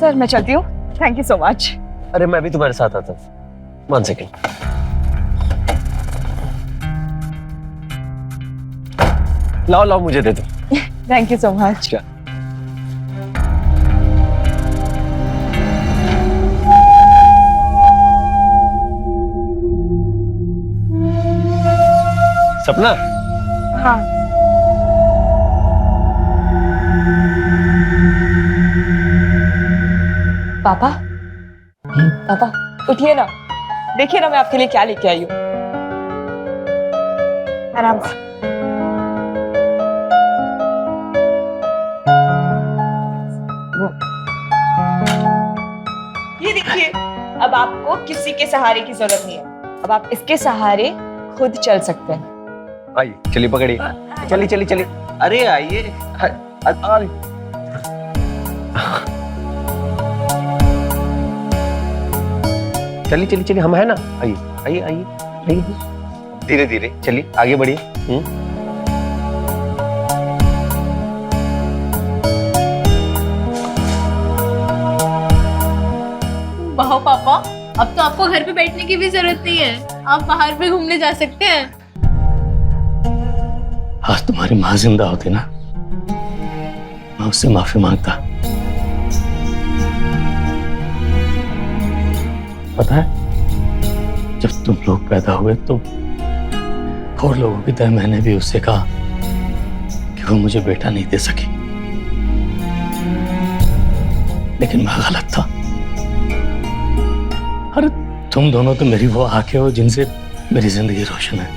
Sir मैं चलती हूँ, थैंक यू सो मच। अरे मैं भी तुम्हारे साथ आता हूँ, 1 सेकेंड। लाओ लाओ मुझे दे दो। Thank you so much. सपना, हाँ पापा, पापा उठिए ना, देखिए ना मैं आपके लिए क्या लेके आई हूँ। आराम से। ये देखिए, अब आपको किसी के सहारे की जरूरत नहीं है, अब आप इसके सहारे खुद चल सकते हैं। आइए चलिए पकड़िए, चलिए चलिए चलिए। अरे आइए। अरे चलिए चलिए चलिए, हम है ना। आइए आइए आइए आइए, धीरे धीरे चलिए, आगे बढ़िए। वाह पापा, अब तो आपको घर पे बैठने की भी जरूरत नहीं है, आप बाहर भी घूमने जा सकते हैं। आज तुम्हारी माँ जिंदा होती ना, मैं उससे माफी मांगता। पता है, जब तुम लोग पैदा हुए तो और लोगों की तरह मैंने भी उससे कहा कि वो मुझे बेटा नहीं दे सकी, लेकिन मैं गलत था। अरे तुम दोनों तो मेरी वो आंखें हो जिनसे मेरी जिंदगी रोशन है।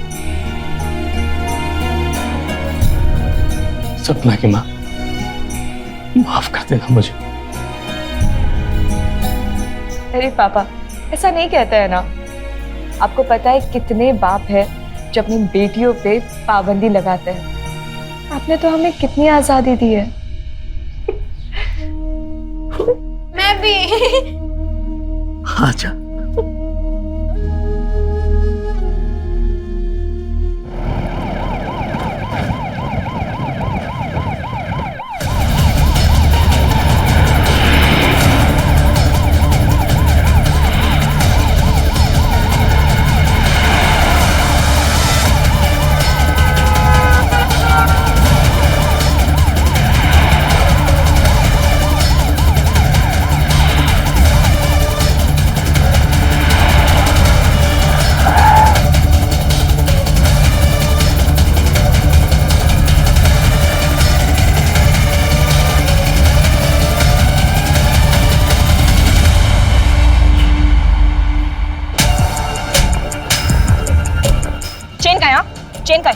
सपना की माँ, माफ कर देना मुझे। अरे पापा ऐसा नहीं कहते हैं ना, आपको पता है कितने बाप है जो अपनी बेटियों पे पाबंदी लगाते हैं, आपने तो हमें कितनी आजादी दी है। मैं भी। आजा। चेन का है।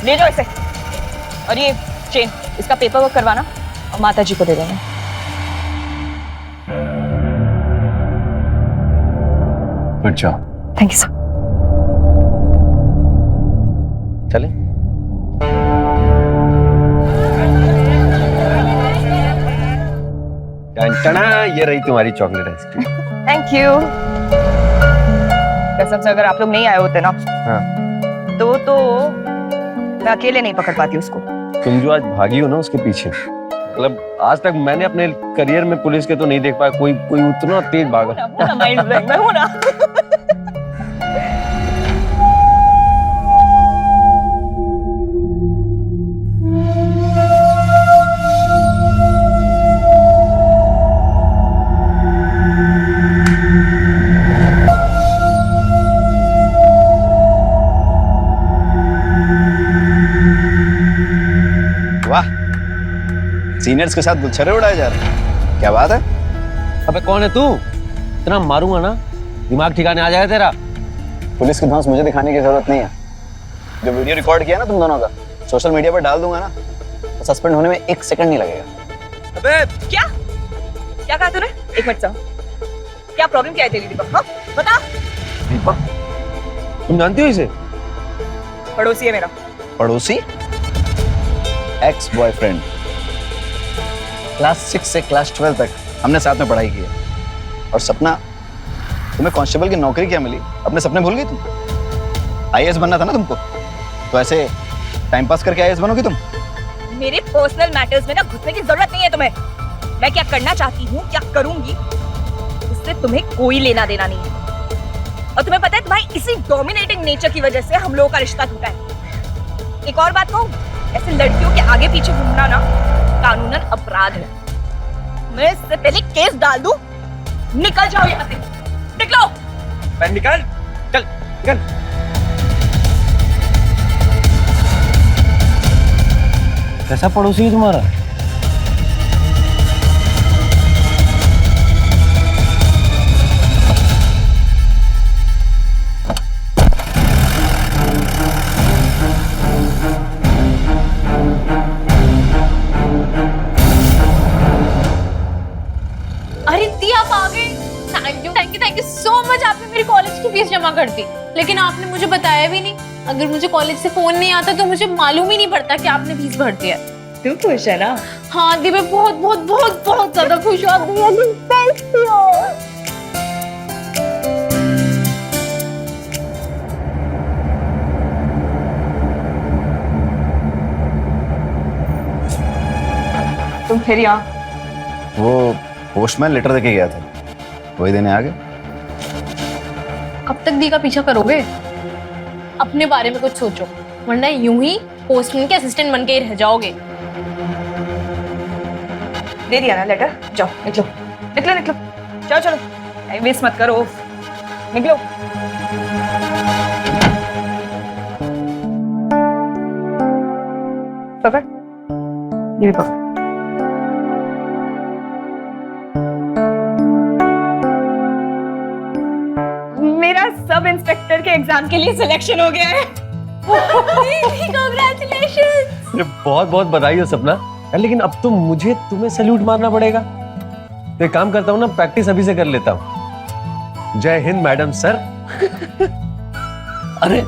ले जाओ इसे, और ये चेन, इसका पेपर वर्क करवाना और माता जी को दे देना। Good job. Thank you sir. चले। टना, ये रही तुम्हारी चॉकलेट आइसक्रीम। Thank you. कसम से अगर आप लोग नहीं आए होते ना, हाँ, तो मैं अकेले नहीं पकड़ पाती उसको। तुम जो आज भागी हो ना उसके पीछे, मतलब आज तक मैंने अपने करियर में पुलिस के तो नहीं देख पाया कोई उतना तेज भागा। माइंड ब्लॉइंग, मैं हूं ना। वाह, सीनियर्स के साथ गुलछर्रे उड़ाए जा रहे हैं, क्या बात है? अबे कौन है तू? इतना मारूंगा ना दिमाग ठिकाने आ जाएगा तेरा। पुलिस की धौंस मुझे दिखाने की जरूरत नहीं है। जो वीडियो रिकॉर्ड किया ना तुम दोनों का, सोशल मीडिया पर डाल दूंगा ना, तो सस्पेंड होने में 1 सेकंड नहीं लगेगा। अबे क्या कहा तूने? एक मिनट सर, क्या प्रॉब्लम क्या है तेरी दीपक? हाँ बता। दीपक, तुम जानती हो इसे? पड़ोसी है मेरा। पड़ोसी? Ex boyfriend. क्लास 6 से क्लास 12 तक हमने साथ में पढ़ाई की है। और सपना, तुम्हें कांस्टेबल की नौकरी क्या मिली? अपने सपने भूल गई तुम? IAS बनना था ना तुमको, तो ऐसे टाइम पास करके आईएएस बनोगी तुम? मेरे पर्सनल मैटर्स में ना घुसने की जरूरत नहीं है तुम्हें। मैं क्या करना चाहती हूँ, क्या करूंगी, उससे तुम्हें कोई लेना देना नहीं है। और तुम्हें पता है तुम्हारी इसी डोमिनेटिंग नेचर की वजह से हम लोगों का रिश्ता टूटा है। एक और बात कहूँ, ऐसे लड़कियों के आगे पीछे घूमना ना कानूनन अपराध है। मैं इससे पहले केस डाल दूं। निकल जाओ यहाँ से, निकलो। बहन निकल, चल निकल। कैसा पड़ोसी है तुम्हारा? अरे दी, आप आ गए। Thank you so much. आपने मेरी कॉलेज की फीस जमा कर दी, लेकिन आपने मुझे बताया भी नहीं। अगर मुझे कॉलेज से फोन नहीं आता तो मुझे मालूम ही नहीं पड़ता कि आपने फीस भर दिया। तू खुश है ना? हाँ दी, मैं बहुत बहुत बहुत बहुत ज्यादा खुश हूँ। आप मेरी बेस्ट हो। तुम फिर यहाँ? वो पोस्टमैन लेटर देके गया था, वही देने आ गए। कब तक दी का पीछा करोगे? अपने बारे में कुछ सोचो, वरना यूं ही पोस्टमैन के असिस्टेंट बन के ही रह जाओगे। दे दिया ना लेटर, जाओ निकलो निकलो निकलो, चलो चलो, टाइम वेस्ट मत करो, निकलो। पकड़, ये भी पकड़। मेरा सब इंस्पेक्टर के एग्जाम के लिए सिलेक्शन हो गया है। कांग्रेचुलेशंस। अरे बहुत बहुत बधाई हो सपना यार, लेकिन अब तो मुझे तुम्हें सैल्यूट मारना पड़ेगा। तो एक काम करता हूँ ना, प्रैक्टिस अभी से कर लेता हूँ। जय हिंद मैडम सर। अरे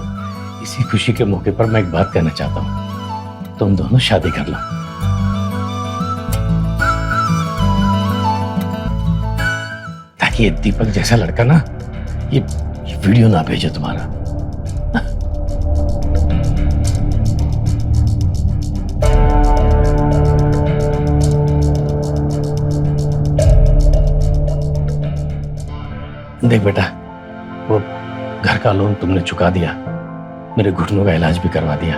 इसी खुशी के मौके पर मैं एक बात कहना चाहता हूँ, तुम दोनों शादी कर लो। ताकि ये दीपक जैसा लड़का ना ये वीडियो ना भेजे तुम्हारा। देख बेटा, वो घर का लोन तुमने चुका दिया, मेरे घुटनों का इलाज भी करवा दिया,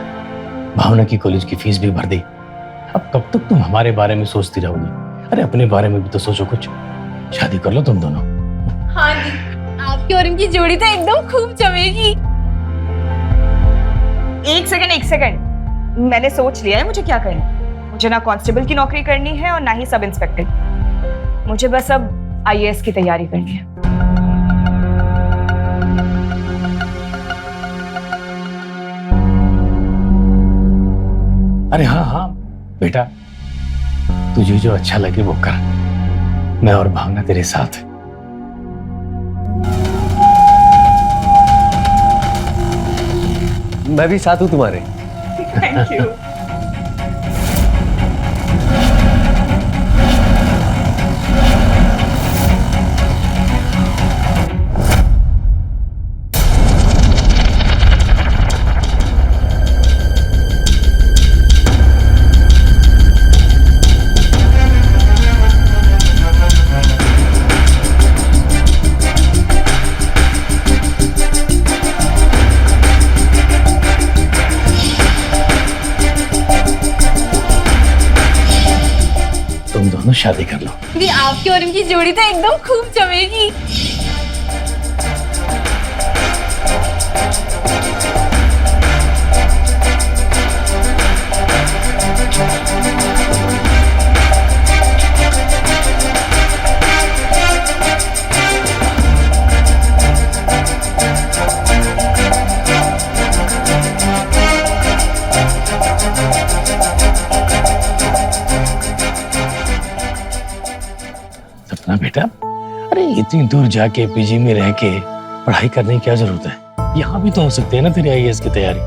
भावना की कॉलेज की फीस भी भर दी। अब कब तक तुम हमारे बारे में सोचती रहोगी? अरे अपने बारे में भी तो सोचो कुछ। शादी कर लो तुम दोनों। हाँ जी, आपकी और इनकी जोड़ी तो एकदम खूब जमेगी। एक सेकंड, मैंने सोच लिया है मुझे क्या करना है। मुझे ना कांस्टेबल की नौकरी करनी है और ना ही सब इंस्पेक्टर। मुझे बस अब आईएएस की तैयारी करनी है। अरे हाँ हाँ बेटा, तुझे जो अच्छा लगे वो कर। मैं और भावना तेरे साथ। मैं भी साथ हूँ तुम्हारे। Thank you. तुम दोनों शादी कर लो। दी, आपकी और इनकी जोड़ी तो एकदम खूब जमेगी। सपना बेटा, अरे इतनी दूर जाके पीजी में रह के पढ़ाई करने की क्या जरूरत है? यहाँ भी तो हो सकती है ना तेरी आईएएस की तैयारी।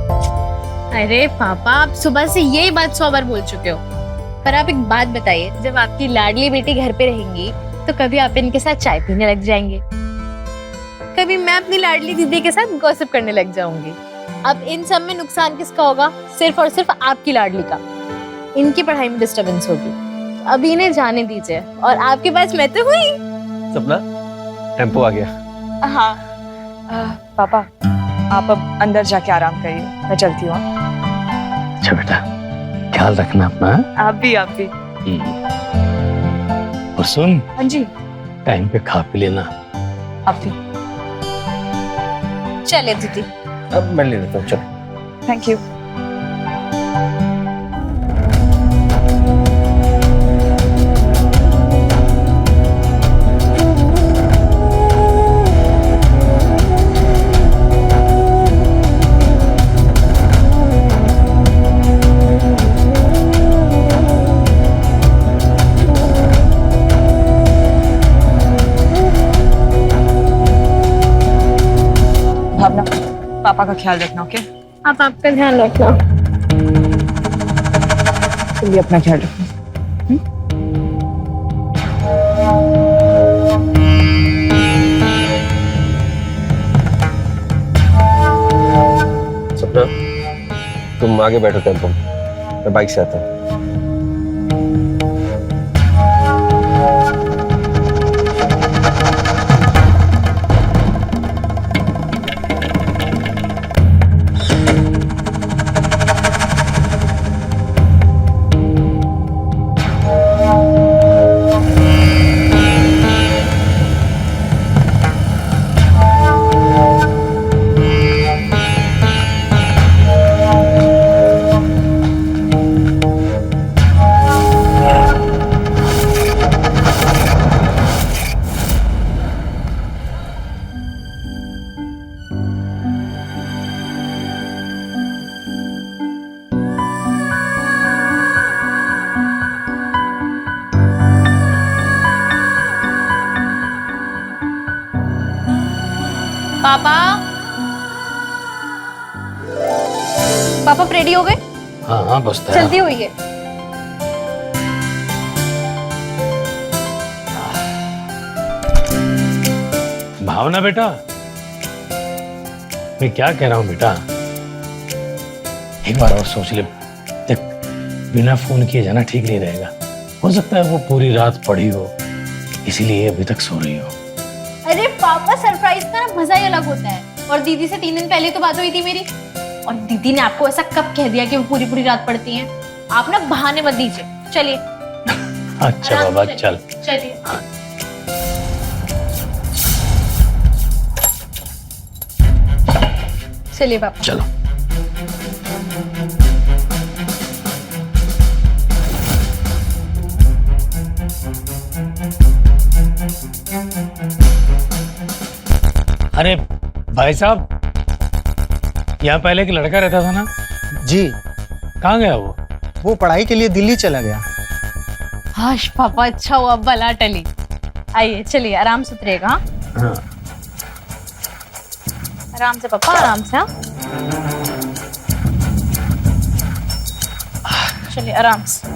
अरे पापा, आप सुबह से यही बात 100 बार बोल चुके हो। पर आप एक बात बताइए, जब आपकी लाडली बेटी घर पे रहेंगी तो कभी आप इनके साथ चाय पीने लग जाएंगे, कभी मैं अपनी लाडली दीदी के साथ गॉसिप करने लग जाऊंगी। अब इन सब में नुकसान किसका होगा? सिर्फ और सिर्फ आपकी लाडली का। इनकी पढ़ाई में डिस्टरबेंस होगी। अभी इन्हें जाने दीजिए और आपके पास मैं तो हुई। सपना, टेम्पो आ गया। हाँ पापा, आप अब अंदर जाके आराम करिए, मैं चलती हूँ। अच्छा बेटा, ख्याल रखना अपना। आप भी। और सुन, हाँ जी। टाइम पे खा पी लेना। आप भी। चले दीदी। अब मैं ले लेता हूँ, चल। Thank you. भावना, पापा का ख्याल रखना, ओके? आप आपका ध्यान रखना। तुम भी अपना ख्याल रखना। सपना, तुम आगे बैठो टेम्पो में, मैं बाइक से आता हूँ। पापा, पापा रेडी हो गए? हाँ बस जल्दी हुई है। भावना बेटा, मैं क्या कह रहा हूँ बेटा, एक बार और सोच ले। देख, बिना फोन किए जाना ठीक नहीं रहेगा। हो सकता है वो पूरी रात पड़ी हो, इसीलिए अभी तक सो रही हो। अरे पापा, सरप्राइज का ना मजा ही अलग होता है। और दीदी से 3 दिन पहले तो बात हुई थी मेरी, और दीदी ने आपको ऐसा कब कह दिया कि वो पूरी पूरी रात पढ़ती हैं? आप ना बहाने मत दीजिए। चलिए। अच्छा बाबा, चल। चलिए। चलिए पापा। चलो। अरे भाई साहब, यहाँ पहले एक लड़का रहता था ना? जी, कहाँ गया वो? वो पढ़ाई के लिए दिल्ली चला गया। हाश पापा, अच्छा हुआ बला टली। आइए, चलिए आराम से उतरिएगा। हाँ। आराम से पापा, आराम से। हाँ, चलिए आराम से।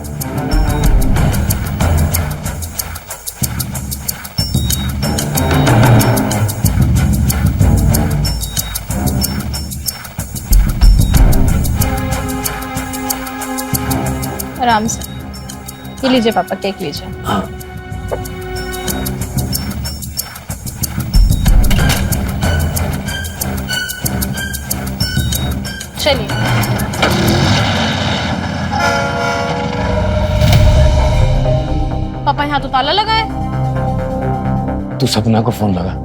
आराम से। ये लीजिए पापा, केक लीजिए। हाँ। चलिए। पापा, यहाँ तो ताला लगा है। तू सपना को फोन लगा।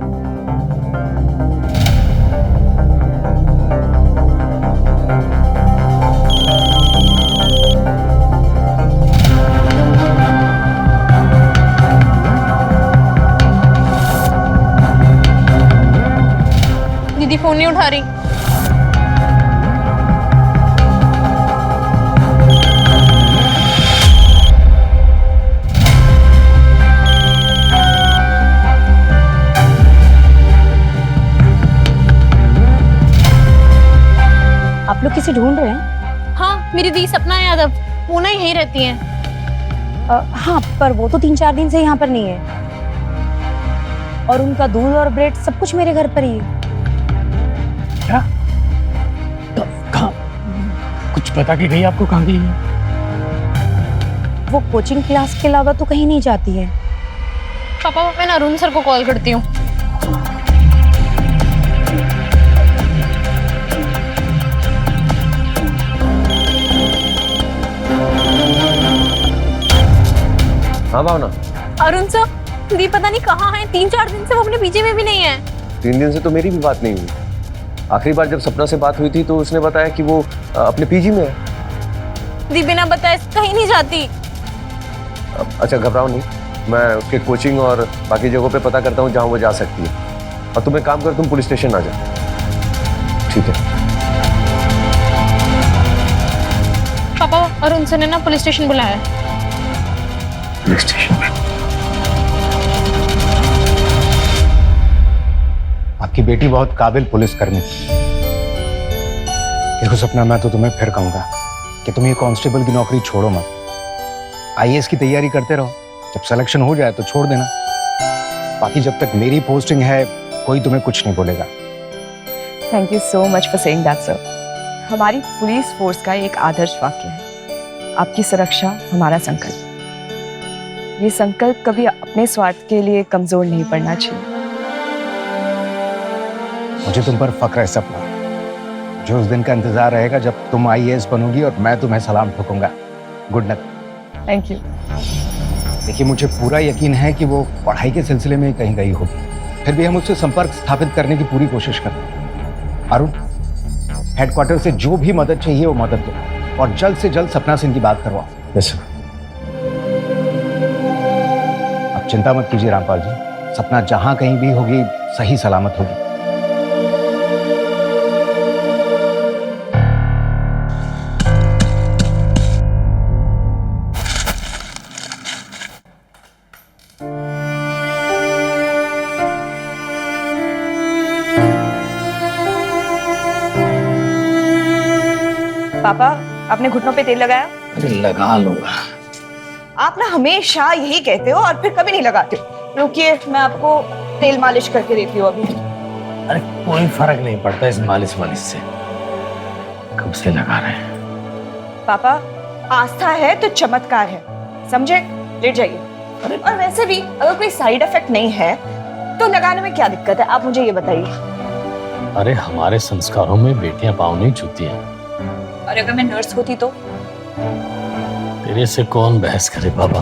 दीदी फोन नहीं उठा रही। आप लोग किसे ढूंढ रहे हैं? हाँ, मेरी दी सपना यादव, वो ना यहीं रहती हैं। हाँ, पर वो तो 3-4 दिन से यहाँ पर नहीं है। और उनका दूध और ब्रेड सब कुछ मेरे घर पर ही है। क्या? कुछ बता के गई आपको कहाँ गई है? वो कोचिंग क्लास के अलावा तो कहीं नहीं जाती है। पापा मैं ना अरुण सर को कॉल करती हूँ। हाँ भावना, अरुण सर, दीदी पता नहीं कहाँ है, 3-4 दिन से वो अपने पीजे में भी नहीं है। 3 दिन से तो मेरी भी बात नहीं हुई। आखिरी बार जब सपना से बात हुई थी तो उसने बताया कि वो अपने पीजी में है। दीदी बिना बताए कहीं नहीं जाती। अच्छा घबराओ नहीं, मैं उसके कोचिंग और बाकी जगहों पे पता करता हूँ जहाँ वो जा सकती है। और तुम एक काम कर, तुम पुलिस स्टेशन आ जाओ। ठीक है पापा, अरुण सर ने ना पुलिस स्टेशन बुलाया है। पुलिस स्टेशन में? आपकी बेटी बहुत काबिल पुलिसकर्मी। देखो सपना, मैं तो तुम्हें फिर कहूंगा कि तुम ये कांस्टेबल की नौकरी छोड़ो मत। आईएएस की तैयारी करते रहो, जब सिलेक्शन हो जाए तो छोड़ देना। बाकी जब तक मेरी पोस्टिंग है कोई तुम्हें कुछ नहीं बोलेगा। Thank you so much for saying that sir. हमारी पुलिस फोर्स का एक आदर्श वाक्य है, आपकी सुरक्षा हमारा संकल्प। ये संकल्प कभी अपने स्वार्थ के लिए कमजोर नहीं पड़ना चाहिए। मुझे तुम पर फक्र है सपना। जो उस दिन का इंतजार रहेगा जब तुम आईएएस बनोगी और मैं तुम्हें सलाम ठोकूंगा। Good luck. Thank you. देखिए, मुझे पूरा यकीन है कि वो पढ़ाई के सिलसिले में कहीं गई होगी, फिर भी हम उससे संपर्क स्थापित करने की पूरी कोशिश करते हैं। अरुण, हेडक्वार्टर से जो भी मदद चाहिए वो मदद दो और जल्द से जल्द सपना से इनकी बात करवाओ। Yes sir. अब चिंता मत कीजिए रामपाल जी, सपना जहां कहीं भी होगी सही सलामत होगी। पापा, आपने घुटनों पे तेल लगाया? अरे लगा लूंगा। आप ना हमेशा यही कहते हो और फिर कभी नहीं लगाते हो। रुकिए, मैं आपको तेल मालिश करके देती हूँ अभी। अरे कोई फर्क नहीं पड़ता इस मालिश वालिश से, कब से लगा रहे हैं। पापा, आस्था है तो चमत्कार है, समझे? लेट जाइए। और वैसे भी अगर कोई साइड इफेक्ट नहीं है तो लगाने में क्या दिक्कत है, आप मुझे ये बताइए। अरे हमारे संस्कारों में बेटियां पाँव नहीं छूती हैं। और अगर मैं नर्स होती तो? तेरे से कौन बहस करे बाबा।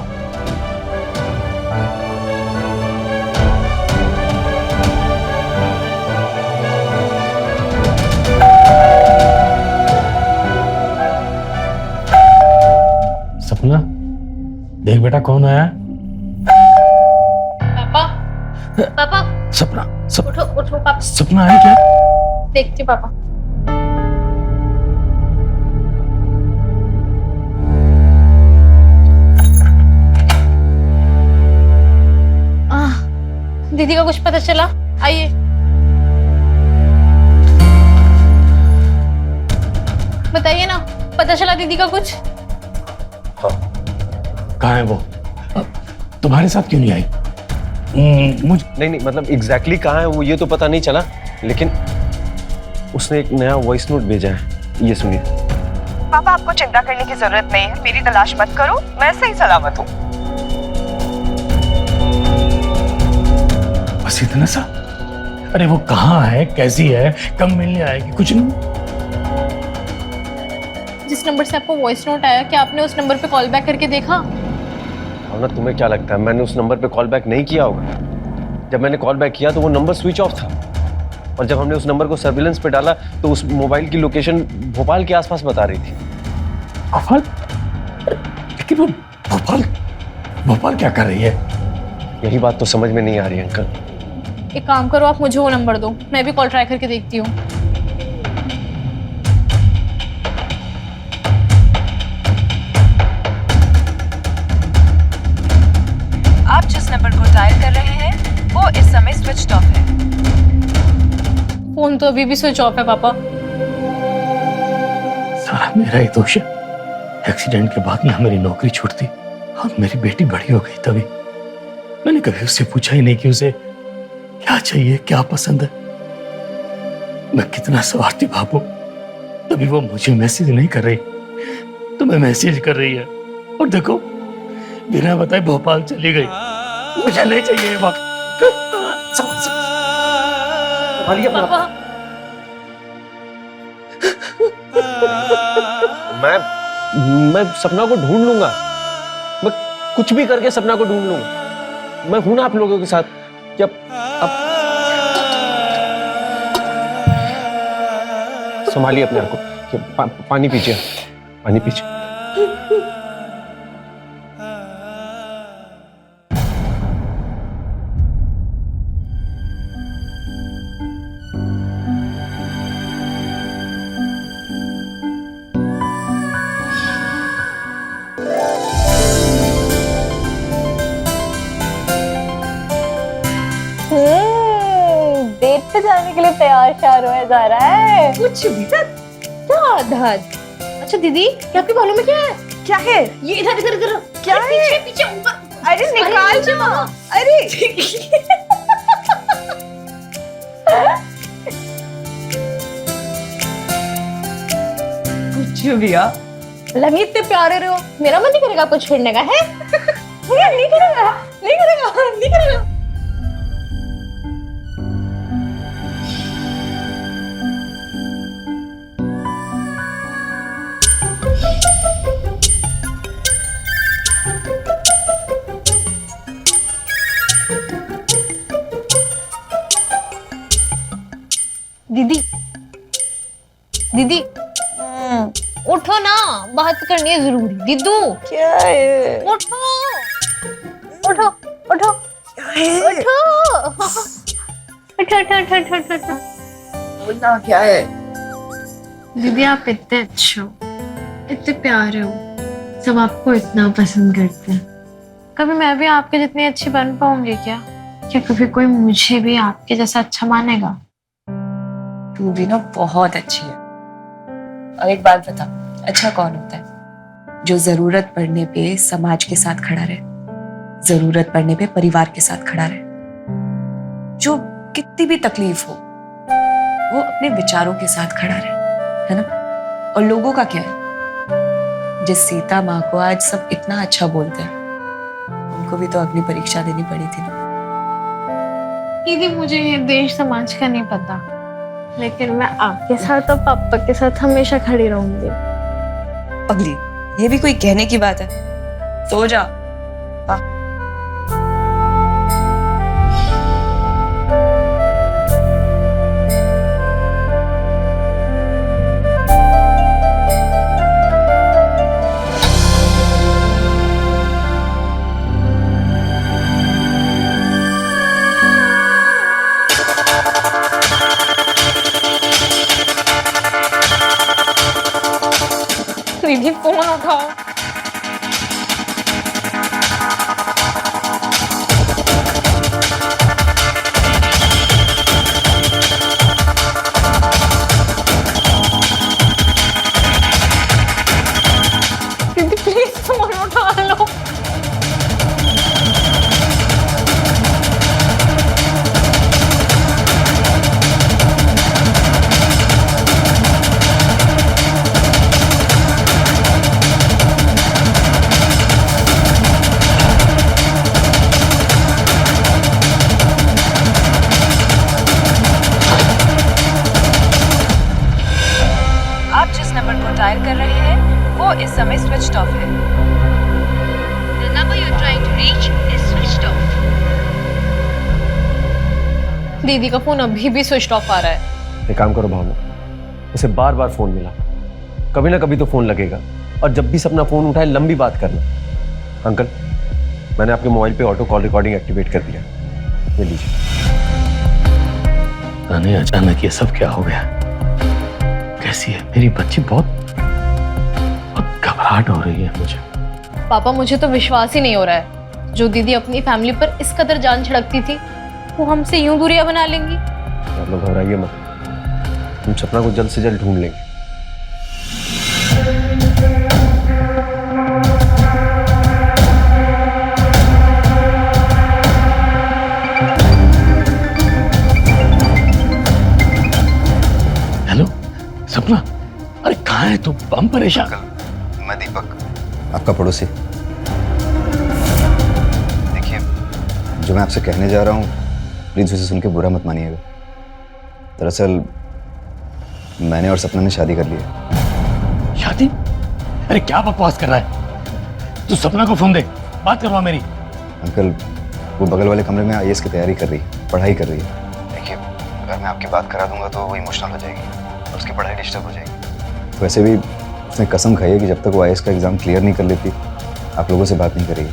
सपना, देख बेटा कौन आया। पापा, पापा सपना, उठो उठो पापा। सपना है क्या? देखती हूँ पापा। दीदी का कुछ पता चला? आइए। बताइए ना, पता चला दीदी का कुछ? कहाँ है वो? तुम्हारे साथ क्यों नहीं आई? मुझे नहीं मतलब एग्जैक्टली कहाँ है वो ये तो पता नहीं चला, लेकिन उसने एक नया वॉइस नोट भेजा है, ये सुनिए। पापा, आपको चिंता करने की जरूरत नहीं है, मेरी तलाश मत करो, मैं सही सलामत हूँ। बस इतना सा? अरे वो कहाँ है, कैसी है, कब मिलने आएगी, कुछ नहीं? जिस नंबर से आपको वॉइस नोट आया, क्या आपने उस नंबर पे कॉल बैक करके देखा? भावना, तुम्हें क्या लगता है मैंने उस नंबर पे कॉल बैक नहीं किया होगा? जब मैंने कॉल बैक किया तो वो नंबर स्विच ऑफ था, और जब हमने उस नंबर को सर्विलेंस पे डाला तो उस मोबाइल की लोकेशन भोपाल के आसपास बता रही थी। भोपाल? लेकिन वो भोपाल क्या कर रही है? यही बात तो समझ में नहीं आ रही अंकल। एक काम करो, आप मुझे वो नंबर दो, मैं भी कॉल ट्राई करके देखती हूँ। आप जिस नंबर को डायल कर रहे हैं वो इस समय स्विच ऑफ है। फोन तो अभी भी स्विच ऑफ है पापा। सारा मेरा ही दोष है। एक्सीडेंट के बाद ना मेरी नौकरी छूटती और मेरी बेटी बड़ी हो गई, तभी मैंने कभी उससे पूछा ही नहीं कि उसे क्या चाहिए, क्या पसंद है। मैं कितना स्वार्थी बाप हूं, तभी वो मुझे मैसेज नहीं कर रही, तुम्हें मैसेज कर रही है। और देखो बिना बताए भोपाल चली गई। मुझे नहीं चाहिए ये वक्त। पापा मैं सपना को ढूंढ लूंगा। मैं कुछ भी करके सपना को ढूंढ लूंगा। मैं हूं ना आप लोगों के साथ। जब अब संभालिए अपने आप को। पानी पीजिए, पानी पीजिए। डेट पे जाने के लिए तैयार शार हो जा रहा है। कुछ भी था। क्या आदत। अच्छा दीदी, क्या आपके बालों में क्या है? क्या है ये इधर इधर इधर क्या अरे, है? पीछे पीछे ऊपर। अरे निकाल नीचे दो। मामा। अरे कुछ भी आ। लमी इतने प्यारे रहे हो, मेरा मन नहीं करेगा आपको छेड़ने का है? नहीं करेगा, नहीं करेगा, नहीं करेगा। दीदी दीदी उठो ना, बात करनी है जरूरी। दीदू क्या है? उठो उठो उठो क्या है? उठो उठो उठो उठो उठो उठो उठो। बोलना क्या है? दीदी आप इतने अच्छे हो, इतने प्यारे हो, सब आपको इतना पसंद करते हैं। कभी मैं भी आपके जितनी अच्छी बन पाऊंगी क्या? क्या कभी कोई मुझे भी आपके जैसा अच्छा मानेगा? तू भी ना बहुत अच्छी है। और एक बात बता, अच्छा कौन होता है? जो जरूरत पड़ने पे समाज के साथ खड़ा रहे, जरूरत पड़ने पे परिवार के साथ खड़ा रहे, जो कितनी भी तकलीफ हो वो अपने विचारों के साथ खड़ा रहे, है ना? और लोगों का क्या है? जिस सीता माँ को आज सब इतना अच्छा बोलते हैं, उनको भी तो अग्नि परीक्षा देनी पड़ी थी ना। दीदी मुझे ये देश समाज का नहीं पता, लेकिन मैं आपके साथ और पापा के साथ हमेशा खड़ी रहूंगी। पगली, ये भी कोई कहने की बात है? सो जा। दीदी फोन उठाओ। दीदी प्लीज फोन उठा लो। आप जिस नंबर को डायल कर रहे हैं वो इस समय स्विच्ड ऑफ है। The number you're trying to reach is switched off. दीदी का फोन अभी भी स्विच ऑफ आ रहा है। एक काम करो भावना, उसे बार बार फोन मिला, कभी ना कभी तो फोन लगेगा। और जब भी सपना फोन उठाए लंबी बात करना। अंकल, मैंने आपके मोबाइल पे ऑटो कॉल रिकॉर्डिंग एक्टिवेट कर दिया, ये लीजिए। ताने अचानक ये सब क्या हो गया? कैसी है मेरी बच्ची? बहुत घबराहट हो रही है मुझे। पापा मुझे तो विश्वास ही नहीं हो रहा है, जो दीदी अपनी फैमिली पर इस कदर जान छिड़कती थी वो हमसे यूं दूरियां बना लेंगी। आप लोग घबराइए मत, हम सपना को जल्द से जल्द ढूंढ लेंगे। हेलो सपना, परेशान? मैं दीपक, आपका पड़ोसी। देखिए, जो मैं आपसे कहने जा रहा हूँ प्लीज उसे सुन के बुरा मत मानिएगा। दरअसल मैंने और सपना ने शादी कर ली है। शादी? अरे क्या बकवास कर रहा है? तू सपना को फोन दे, बात करवा मेरी। अंकल, वो बगल वाले कमरे में आईएएस की तैयारी कर रही है, पढ़ाई कर रही है। देखिए, अगर मैं आपकी बात करा दूंगा तो वो इमोशनल हो जाएगी और उसकी पढ़ाई डिस्टर्ब हो जाएगी। वैसे भी उसने कसम खाई है कि जब तक वो आईएएस का एग्जाम क्लियर नहीं कर लेती आप लोगों से बात नहीं करेगी।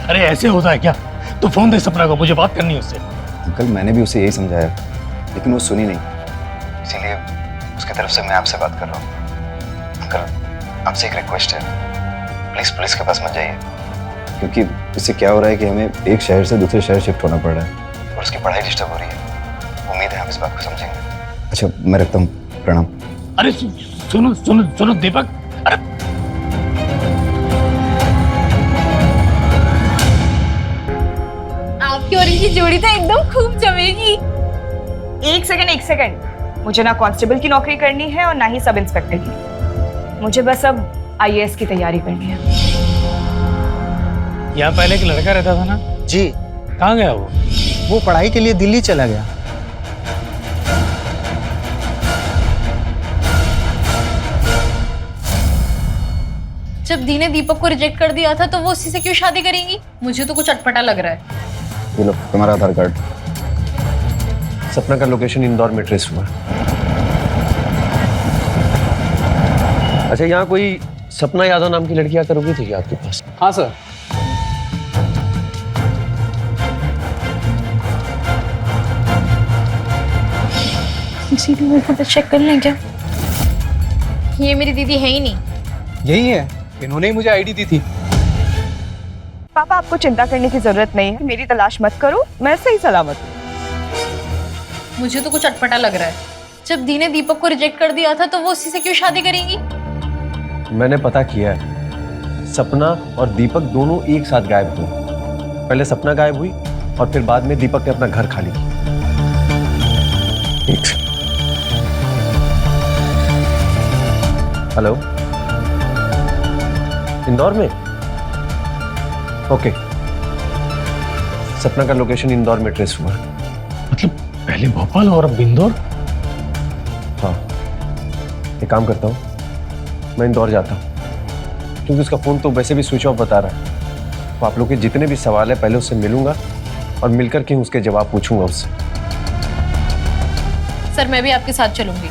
अरे ऐसे होता है क्या? तू फोन दे सपना को, मुझे बात करनी है उससे। अंकल, मैंने भी उसे यही समझाया लेकिन वो सुनी नहीं, इसीलिए उसकी तरफ से मैं आपसे बात कर रहा हूँ। अंकल, आपसे एक रिक्वेस्ट है, प्लीज पुलिस के पास मत जाइए, क्योंकि इससे क्या हो रहा है कि हमें एक शहर से दूसरे शहर शिफ्ट होना पड़ रहा है और उसकी पढ़ाई डिस्टर्ब हो रही है। उम्मीद है आप इस बात को समझेंगे। अच्छा, मैं रखता हूँ, प्रणाम। अरे सुनो सुनो सुनो दीपक, अरे आपकी और इनकी जोड़ी तो एकदम खूब जमेगी। एक सेकंड, मुझे ना कांस्टेबल की नौकरी करनी है और ना ही सब इंस्पेक्टर की। मुझे बस अब आईएएस की तैयारी करनी है। यहाँ पहले एक लड़का रहता था ना? जी। कहाँ गया वो? वो पढ़ाई के लिए दिल्ली चला गया। जब दी ने दीपक को रिजेक्ट कर दिया था तो वो उसी से क्यों शादी करेंगी? मुझे तो कुछ अटपटा लग रहा है। ये लो तुम्हारा आधार कार्ड। सपना का लोकेशन इंदौर में ट्रेस हुआ। अच्छा, यहाँ कोई सपना यादव नाम की लड़की आकर रुकी थी क्या आपके पास? हाँ सर। सीसीटीवी फुटेज चेक कर लें क्या? ये मेरी दीदी है ही नहीं। यही है, इन्होंने ही मुझे आईडी दी थी। पापा, आपको चिंता करने की जरूरत नहीं है, मेरी तलाश मत करो, मैं सही सलामत हूँ। मुझे तो कुछ अटपटा लग रहा है। जब दी ने दीपक को रिजेक्ट कर दिया था तो वो उसी से क्यों शादी करेंगी? मैंने पता किया है, सपना और दीपक दोनों एक साथ गायब हुए। पहले सपना गायब हुई और फिर बाद में दीपक ने अपना घर खाली किया। हेलो, इंदौर में? ओके, सपना का लोकेशन इंदौर में ट्रेस हुआ। मतलब पहले भोपाल और अब इंदौर? हाँ, एक काम करता हूँ, मैं इंदौर जाता हूँ क्योंकि उसका फोन तो वैसे भी स्विच ऑफ बता रहा है। तो आप लोग के जितने भी सवाल है पहले उससे मिलूंगा और मिलकर के उसके जवाब पूछूंगा उससे। सर, मैं भी आपके साथ चलूंगी।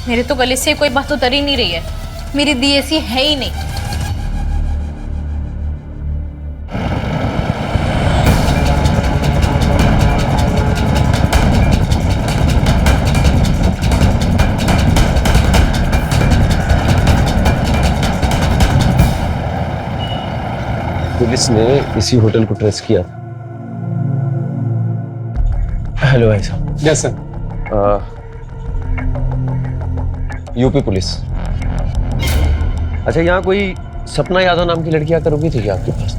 मेरे तो गले से कोई बात उतर ही नहीं रही है। मेरी दी ऐसी है ही नहीं। पुलिस ने इसी होटल को ट्रेस किया था। हेलो भाई साहब। Yes sir. UP police. अच्छा, यहाँ कोई सपना यादव नाम की लड़की आकर रुकी थी क्या आपके पास?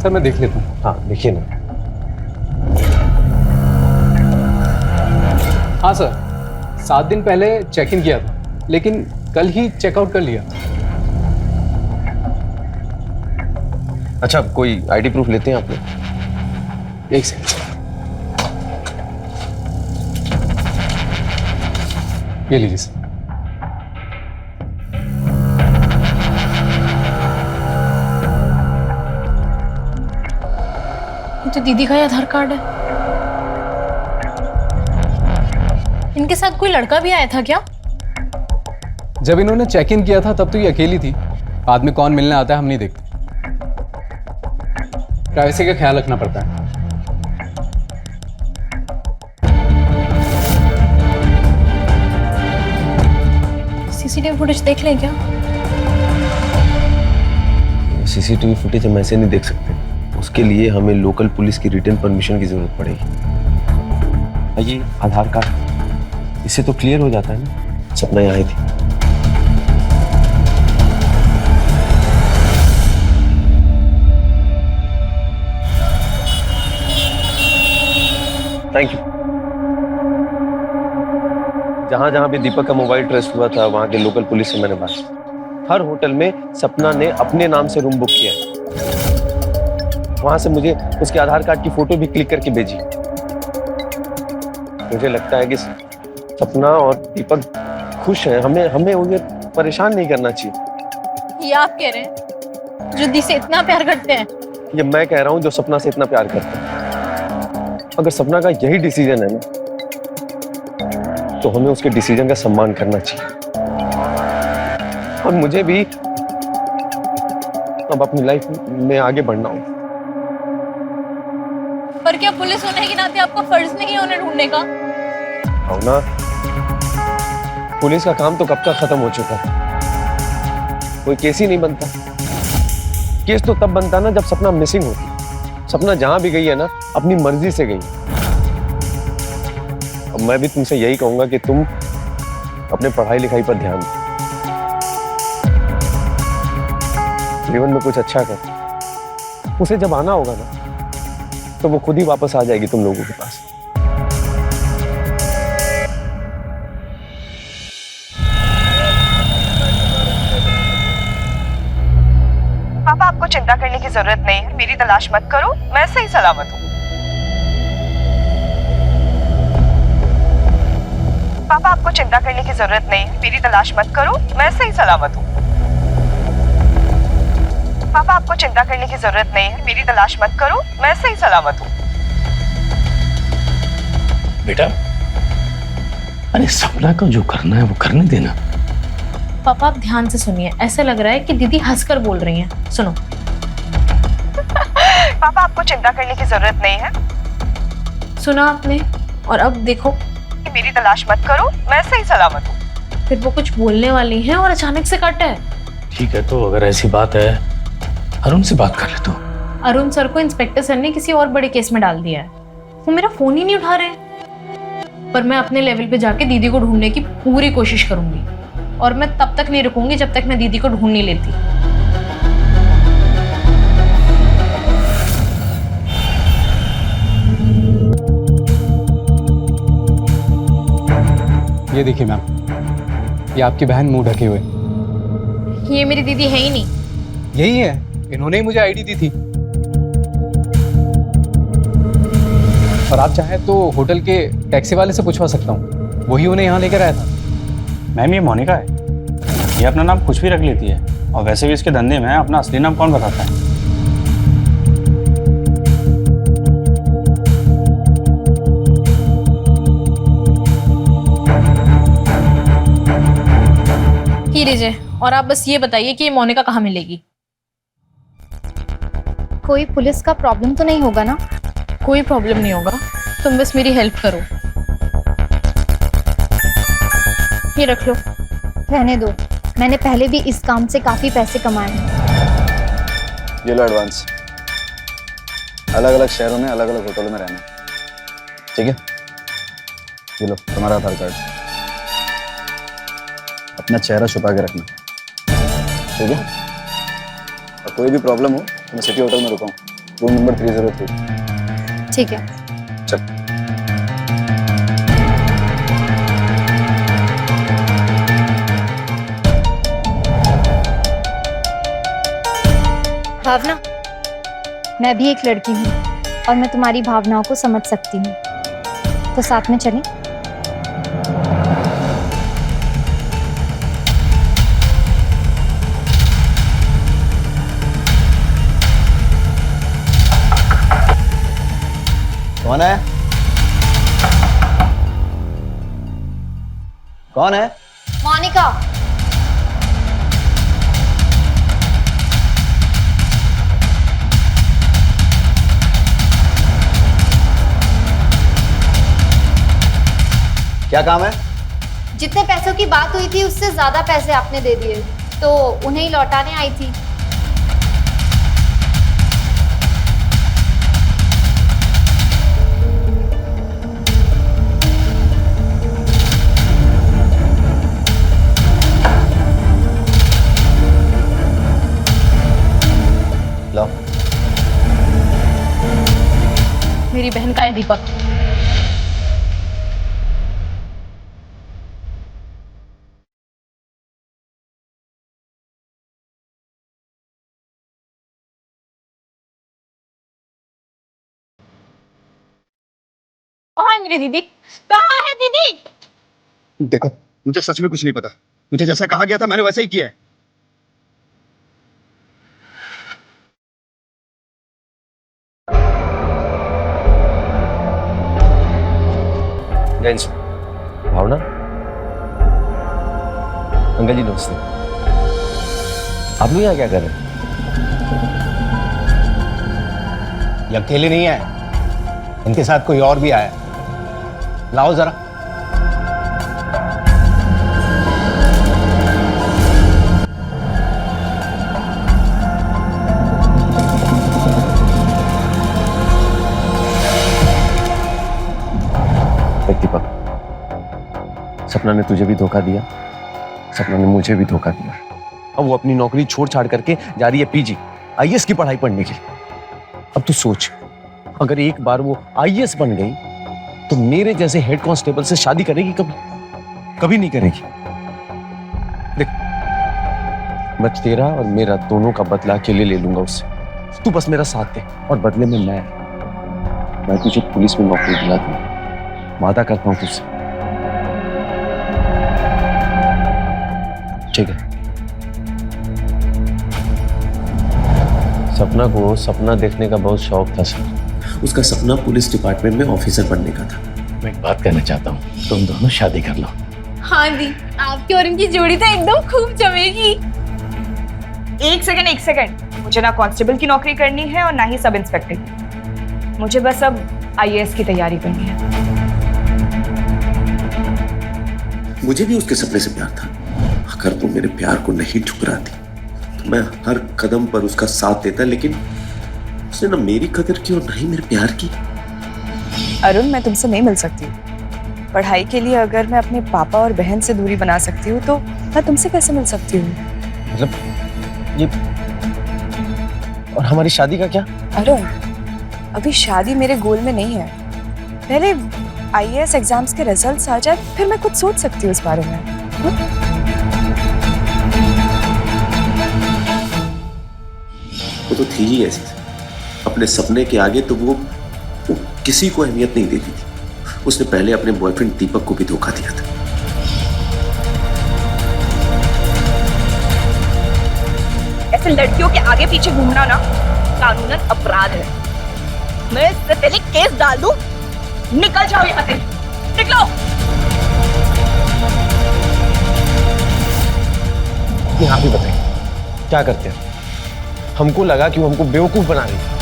सर मैं देख लेता हूँ। हाँ, देखिए ना। हाँ सर, 7 दिन पहले चेक इन किया था लेकिन कल ही चेकआउट कर लिया। अच्छा, कोई आईडी प्रूफ लेते हैं आप लोग? एक सेकंड। ये लीजिए सर। ये तो दीदी का ही आधार कार्ड है। इनके साथ कोई लड़का भी आया था क्या? जब इन्होंने चेक इन किया था तब तो ये अकेली थी। बाद में कौन मिलने आता है हम नहीं देखते। प्राइवेसी का ख्याल रखना पड़ता है। सीसीटीवी फुटेज देख लें क्या? सीसीटीवी फुटेज हम ऐसे नहीं देख सकते, उसके लिए हमें लोकल पुलिस की रिटन परमिशन की जरूरत पड़ेगी। ये आधार कार्ड, इससे तो क्लियर हो जाता है ना सपना यहाँ आई थी। Thank you. जहां जहां भी दीपक का मोबाइल ट्रेस हुआ था वहां के लोकल पुलिस से मैंने बात की। हर होटल में सपना ने अपने नाम से रूम बुक किया है। वहां से मुझे उसके आधार कार्ड की फोटो भी क्लिक करके भेजी। मुझे लगता है कि सपना और दीपक खुश हैं। हमें उन्हें परेशान नहीं करना चाहिए। ये आप कह रहे हैं जो दी से इतना प्यार करते हैं? ये मैं कह रहा हूँ जो सपना से इतना प्यार करता है। अगर सपना का यही डिसीजन है ना, तो हमें उसके डिसीजन का सम्मान करना चाहिए। और मुझे भी अब अपनी लाइफ में आगे बढ़ना हो। पर क्या पुलिस होने के नाते आपका फर्ज नहीं है उन्हें ढूंढने का? भावना, पुलिस का काम तो कब का खत्म हो चुका है। कोई केस ही नहीं बनता। केस तो तब बनता ना जब सपना मिसिंग होती। सपना जहां भी गई है ना, अपनी मर्जी से गई। अब मैं भी तुमसे यही कहूंगा कि तुम अपने पढ़ाई लिखाई पर ध्यान दो। जीवन में कुछ अच्छा कर। उसे जब आना होगा ना, तो वो खुद ही वापस आ जाएगी तुम लोगों के पास। पापा, आपको चिंता करने की जरूरत नहीं है। मेरी तलाश मत करो, मैं सही सलामत हूँ। पापा, आपको चिंता करने की जरूरत नहीं है। मेरी तलाश मत करो, मैं सही सलामत हूँ। पापा, आपको चिंता करने की जरूरत नहीं है। मेरी तलाश मत करो, मैं सही सलामत हूँ। बेटा, अरे सपना को जो करना है वो करने देना। पापा आप ध्यान से सुनिए, ऐसा लग रहा है कि दीदी हंसकर बोल रही हैं। सुनो। पापा, आपको चिंता करने की जरूरत नहीं है। सुना आपने? और अब देखो, मेरी तलाश मत करो, मैं सही सलामत हूँ। फिर वो कुछ बोलने वाली हैं और अचानक से कट है। ठीक है, तो अगर ऐसी बात है अरुण से बात कर ले तू। अरुण सर को इंस्पेक्टर सर ने किसी और बड़े केस में डाल दिया है। वो मेरा फोन ही नहीं उठा रहे। पर मैं अपने लेवल पे जाके दीदी को ढूंढने की पूरी कोशिश करूंगी। और मैं तब तक नहीं रुकूंगी जब तक मैं दीदी को ढूंढ नहीं लेती। ये देखिए मैम, ये आपकी बहन मुंह ढके हुए। ये मेरी दीदी है ही नहीं। यही है, इन्होंने ही मुझे आईडी दी थी। और आप चाहें तो होटल के टैक्सी वाले से पूछवा सकता हूँ, वही उन्हें यहाँ लेकर आया था। मैम ये मोनिका है। ये अपना नाम कुछ भी रख लेती है, और वैसे भी इसके धंधे में अपना असली नाम कौन बताता है। ही लीजिए, और आप बस ये बताइए कि ये मोनिका कहाँ मिलेगी? कोई पुलिस का प्रॉब्लम तो नहीं होगा ना? कोई प्रॉब्लम नहीं होगा, तुम बस मेरी हेल्प करो। ये रख लो। रहने दो, मैंने पहले भी इस काम से काफी पैसे कमाए हैं। ये लो एडवांस। अलग अलग शहरों में अलग अलग होटलों में रहना, ठीक है? ये लो तुम्हारा आधार कार्ड। अपना चेहरा छुपा के रखना, ठीक है? और कोई भी प्रॉब्लम हो तो मैं सिटी होटल में रुका हूँ, रूम नंबर 303। ठीक है। चल। भावना, मैं भी एक लड़की हूँ और मैं तुम्हारी भावनाओं को समझ सकती हूँ, तो साथ में चलें? कौन है? कौन है? मोनिका। क्या काम है? जितने पैसों की बात हुई थी उससे ज्यादा पैसे आपने दे दिए, तो उन्हें ही लौटाने आई थी। लो। मेरी बहन का है दीपक। कहाँ है मेरी दीदी? कहाँ है दीदी? देखो, मुझे सच में कुछ नहीं पता। मुझे जैसा कहा गया था मैंने वैसा ही किया है। जेंट्स, भावना, अंकल जी नमस्ते। आप लोग यहाँ क्या कर रहे हैं? ये अकेले नहीं आए, इनके साथ कोई और भी आया। लाओ जरा। दीपक, सपना ने तुझे भी धोखा दिया, सपना ने मुझे भी धोखा दिया। अब वो अपनी नौकरी छोड़ छाड़ करके जा रही है पीजी, आईएएस की पढ़ाई पढ़ने के लिए। अब तू सोच, अगर एक बार वो आईएएस बन गई तो मेरे जैसे हेड कांस्टेबल से शादी करेगी कभी? कभी नहीं करेगी। देख, मैं तेरा और मेरा दोनों का बदला अकेले ले लूंगा उससे। तू बस मेरा साथ दे और बदले में मैं तुझे पुलिस में नौकरी दिला दूंगा। वादा करता हूं तुझसे। ठीक है? सपना को सपना देखने का बहुत शौक था सर। उसका सपना पुलिस डिपार्टमेंट में ऑफिसर बनने का था। मैं एक बात कहना चाहता हूँ, तुम दोनों शादी कर लो। हाँ दी, आपकी और इनकी जोड़ी तो एकदम खूब जमेगी। एक सेकंड, मुझे ना कांस्टेबल की नौकरी करनी है और ना ही सब इंस्पेक्टर की। मुझे बस अब आईएएस की तैयारी करनी है। मुझे भी उसके सपने से प्यार था। अगर तुम मेरे प्यार को नहीं ठुकराती तो मैं हर कदम पर उसका साथ देता, लेकिन उसने ना मेरी कदर की और ना ही मेरे प्यार की। अरुण, मैं तुमसे नहीं मिल सकती। पढ़ाई के लिए अगर मैं अपने पापा और बहन से दूरी बना सकती हूँ तो मैं तुमसे कैसे मिल सकती हूँ? मतलब ये, और हमारी शादी का क्या? अरुण, अभी शादी मेरे गोल में नहीं है। पहले आईएएस एग्जाम्स के रिजल्ट्स आ जाए, फिर मैं कुछ सोच सकती हूँ इस बारे में। वो तो थी ही ऐसी, अपने सपने के आगे तो वो किसी को अहमियत नहीं देती थी। उसने पहले अपने बॉयफ्रेंड दीपक को भी धोखा दिया था। ऐसे लड़कियों के आगे पीछे घूमना ना कानूनन अपराध है। मैं इससे पहले केस डाल दूं। निकल जाओ यहाँ से, निकलो। आप ही बताइए क्या करते हैं? हमको लगा कि वो हमको बेवकूफ बना रही है।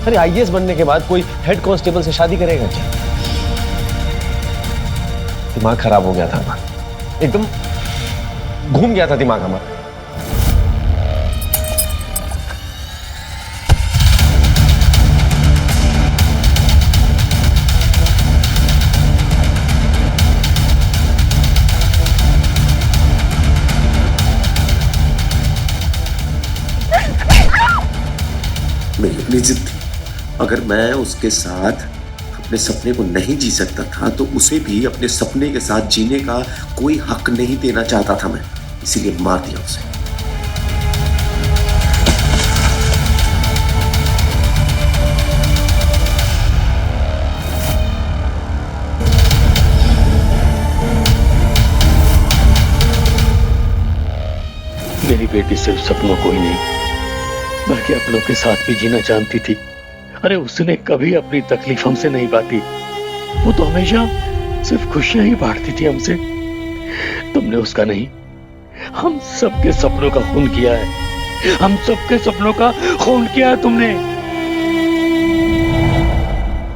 अरे आईएएस बनने के बाद कोई हेड कांस्टेबल से शादी करेगा क्या? दिमाग खराब हो गया था हमारा, एकदम घूम गया था दिमाग हमारा। मेरी अपनी जिद थी। अगर मैं उसके साथ अपने सपने को नहीं जी सकता था तो उसे भी अपने सपने के साथ जीने का कोई हक नहीं देना चाहता था मैं, इसीलिए मार दिया उसे। मेरी बेटी सिर्फ सपनों को ही नहीं बल्कि अपनों के साथ भी जीना जानती थी। अरे उसने कभी अपनी तकलीफ हमसे नहीं बांटी, वो तो हमेशा सिर्फ खुशियां ही बांटती थी हमसे। तुमने उसका नहीं, हम सबके सपनों का खून किया है। हम सबके सपनों का खून किया है तुमने।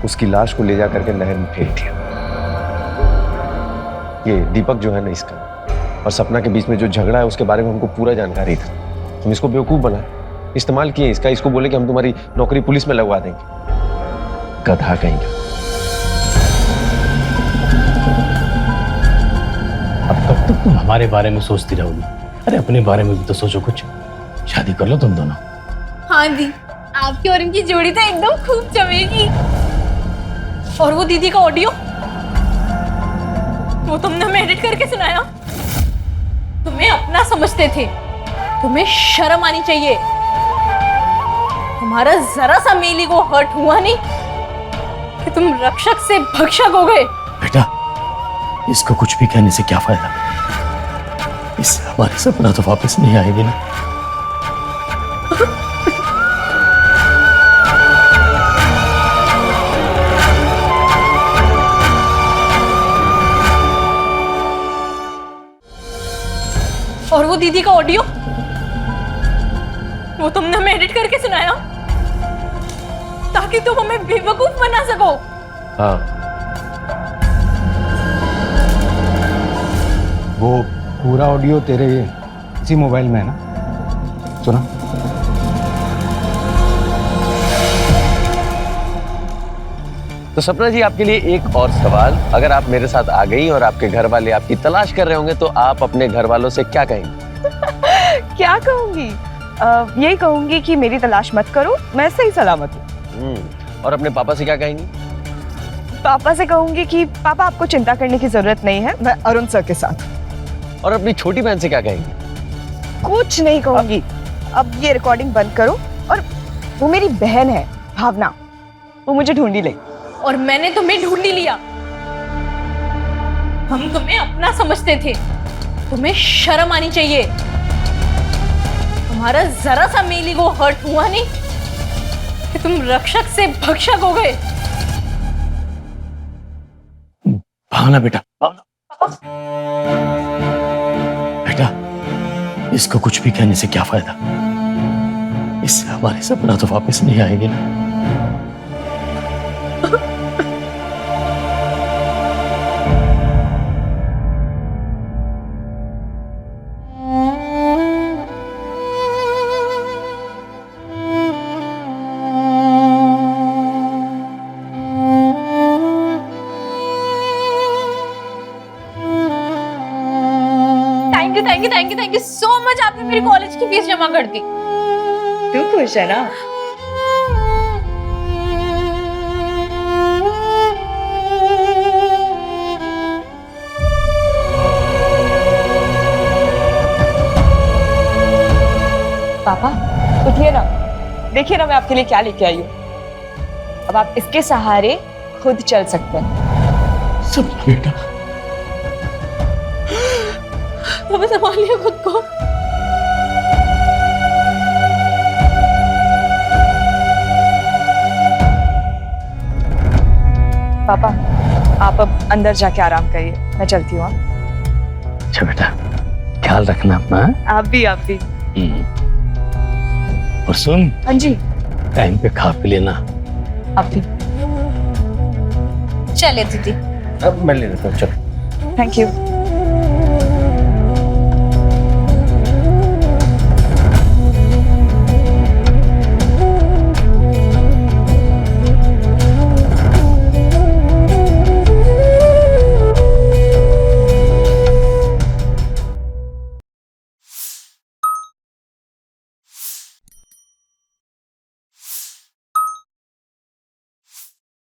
उसकी लाश को ले जा करके नहर में फेंक दिया। ये दीपक जो है ना, इसका और सपना के बीच में जो झगड़ा है उसके बारे में हमको पूरा जानकारी था। हम इसको बेवकूफ बनाए, इस्तेमाल किए इसका। इसको बोले कि हम तुम्हारी नौकरी पुलिस में लगवा देंगे। गधा कहीं का। अब कब तक तुम हमारे बारे में सोचती रहोगी? अरे अपने बारे में भी तो सोचो कुछ। शादी कर लो तुम दोनों। हाँ दी, आपकी और इनकी जोड़ी तो एकदम खूब जमेगी। और वो दीदी का ऑडियो, वो तुमने हमें एडिट करके सुनाया। तुम्हें अपना समझते थे, तुम्हें शर्म आनी चाहिए। तुम्हारा जरा सा मेली को हर्ट हुआ नहीं कि तुम रक्षक से भक्षक हो गए। बेटा, इसको कुछ भी कहने से क्या फायदा? इससे हमारी सपना तो वापस नहीं आएगी ना। और वो दीदी का ऑडियो, वो तुमने हमें एडिट करके सुनाया ताकि तुम हमें बेवकूफ बना सको। हाँ, वो पूरा ऑडियो तेरे इसी मोबाइल में है ना? सुना? तो सपना जी, आपके लिए एक और सवाल। अगर आप मेरे साथ आ गई और आपके घर वाले आपकी तलाश कर रहे होंगे तो आप अपने घर वालों से क्या कहेंगे? क्या कहूंगी? यही कहूंगी कि मेरी तलाश मत करो, मैं सही सलामत हूँ। और अपने पापा से क्या कहेंगी? पापा से कहूंगी कि पापा आपको चिंता करने की जरूरत नहीं है, मैं अरुण सर के साथ। और अपनी छोटी बहन से क्या कहेंगी? कुछ नहीं कहूंगी। अब ये रिकॉर्डिंग बंद करो। और वो मेरी बहन है भावना, वो मुझे ढूंढी ले। और मैंने तुम्हें ढूंढ लिया। हम तुम्हें अपना समझते थे, तुम्हें शर्म आनी चाहिए। तुम्हारा जरा सा मेली को हर्ट हुआ नहीं कि तुम रक्षक से भक्षक हो गए। भावना बेटा, बेटा, इसको कुछ भी कहने से क्या फायदा? इससे हमारी सपना तो वापस नहीं आएगी ना। Thank you so much. आपने मेरी कॉलेज की फीस जमा कर दी। तू खुश है ना? पापा उठिए ना, देखिए ना मैं आपके लिए क्या लेके आई हूँ। अब आप इसके सहारे खुद चल सकते हैं। सब बेटा, हमें संभालिए खुद को। पापा आप अब अंदर जाके आराम करिए, मैं चलती हूँ। अच्छा बेटा, ख्याल रखना अपना। आप भी। और सुन, हाँ जी। टाइम पे खा पी लेना। आप भी। चले दीदी। अब मैं ले लेता हूँ, चलो। Thank you.